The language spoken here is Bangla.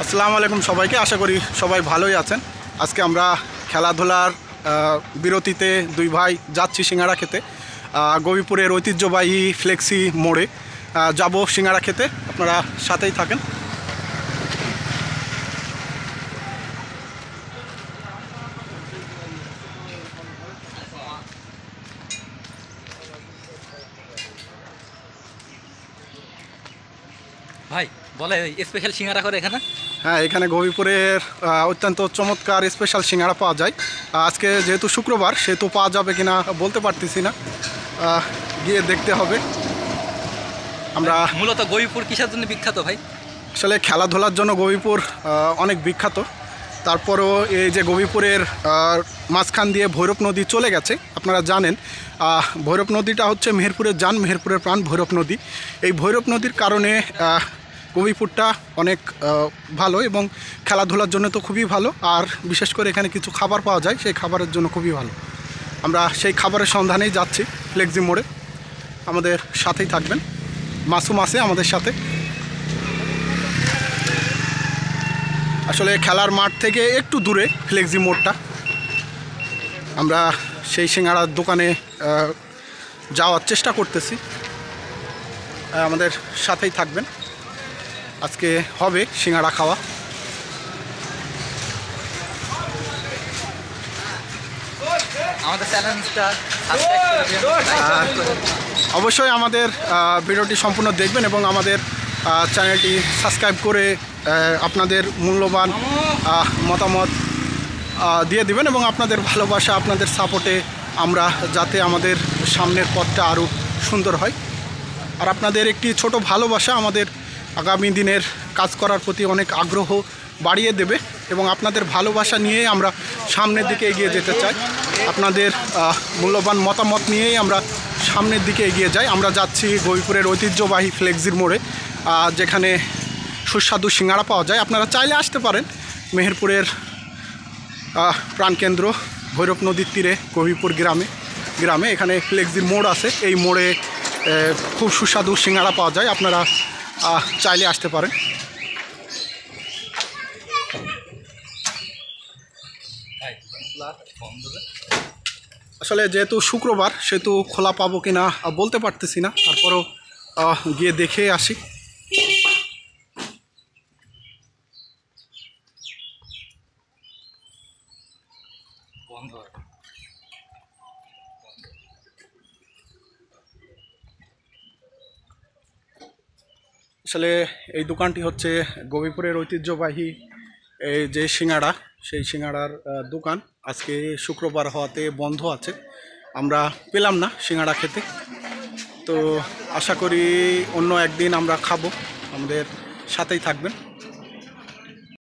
আসসালামু আলাইকুম সবাইকে। আশা করি সবাই ভালোই আছেন। আজকে আমরা খেলাধুলার বিরতিতে দুই ভাই যাচ্ছি সিঙ্গাড়া খেতে। গবিপুরের ঐতিহ্যবাহী ফ্লেক্সি মোড়ে যাব সিঙ্গাড়া খেতে। আপনারা সাথেই থাকেন। ভাই বলে স্পেশাল সিঙ্গারা করে এখানে। হ্যাঁ, এখানে গবিপুরের অত্যন্ত চমৎকার স্পেশাল সিঙ্গাড়া পাওয়া যায়। আজকে যেহেতু শুক্রবার সেহেতু পাওয়া যাবে কিনা বলতে পারতেছি না, গিয়ে দেখতে হবে। আমরা মূলত গবিপুর কিসের জন্য বিখ্যাত ভাই? আসলে খেলাধুলার জন্য গবিপুর অনেক বিখ্যাত। তারপরও এই যে গবিপুরের মাঝখান দিয়ে ভৈরব নদী চলে গেছে, আপনারা জানেন। ভৈরব নদীটা হচ্ছে মেহেরপুরের জান, মেহেরপুরের প্রাণ ভৈরব নদী। এই ভৈরব নদীর কারণে গবিপুরটা অনেক ভালো এবং খেলাধুলার জন্য তো খুবই ভালো। আর বিশেষ করে এখানে কিছু খাবার পাওয়া যায়, সেই খাবারের জন্য খুবই ভালো। আমরা সেই খাবারের সন্ধানেই যাচ্ছি ফ্লেক্সি মোড়ে। আমাদের সাথেই থাকবেন। মাসুম আছে আমাদের সাথে। আসলে খেলার মাঠ থেকে একটু দূরে ফ্লেক্সি মোড়টা। আমরা সেই সিঙ্গাড়ার দোকানে যাওয়ার চেষ্টা করতেছি। আমাদের সাথেই থাকবেন। আজকে হবে সিঙ্গাড়া খাওয়া। আমাদের চ্যানেলটা অবশ্যই আমাদের ভিডিওটি সম্পূর্ণ দেখবেন এবং আমাদের চ্যানেলটি সাবস্ক্রাইব করে আপনাদের মূল্যবান মতামত দিয়ে দিবেন এবং আপনাদের ভালোবাসা, আপনাদের সাপোর্টে আমরা যাতে আমাদের সামনের পথটা আরও সুন্দর হয়। আর আপনাদের একটি ছোট ভালোবাসা আমাদের আগামী দিনের কাজ করার প্রতি অনেক আগ্রহ বাড়িয়ে দেবে এবং আপনাদের ভালোবাসা নিয়েই আমরা সামনের দিকে এগিয়ে যেতে চাই। আপনাদের মূল্যবান মতামত নিয়েই আমরা সামনের দিকে এগিয়ে যাই। আমরা যাচ্ছি গবিপুরের ঐতিহ্যবাহী ফ্লেক্সির মোড়ে, যেখানে সুস্বাদু সিঙ্গাড়া পাওয়া যায়। আপনারা চাইলে আসতে পারেন মেহেরপুরের প্রাণকেন্দ্র ভৈরব নদীর তীরে গবিপুর গ্রামে এখানে ফ্লেক্সির মোড় আছে। এই মোড়ে খুব সুস্বাদু সিঙ্গাড়া পাওয়া যায়। আপনারা চাইলে আসতে পারেন। আসলে যেহেতু শুক্রবার সেহেতু খোলা পাবো কিনা বলতে পারতেছি না, তারপরও গিয়ে দেখে আসি। আসলে এই দোকানটি হচ্ছে গবিপুরের ঐতিহ্যবাহী এই যে সিঙ্গাড়া, সেই সিঙ্গাড়ার দোকান। আজকে শুক্রবার হওয়াতে বন্ধ আছে। আমরা পেলাম না সিঙ্গাড়া খেতে, তো আশা করি অন্য একদিন আমরা খাবো। আমাদের সাথেই থাকবেন।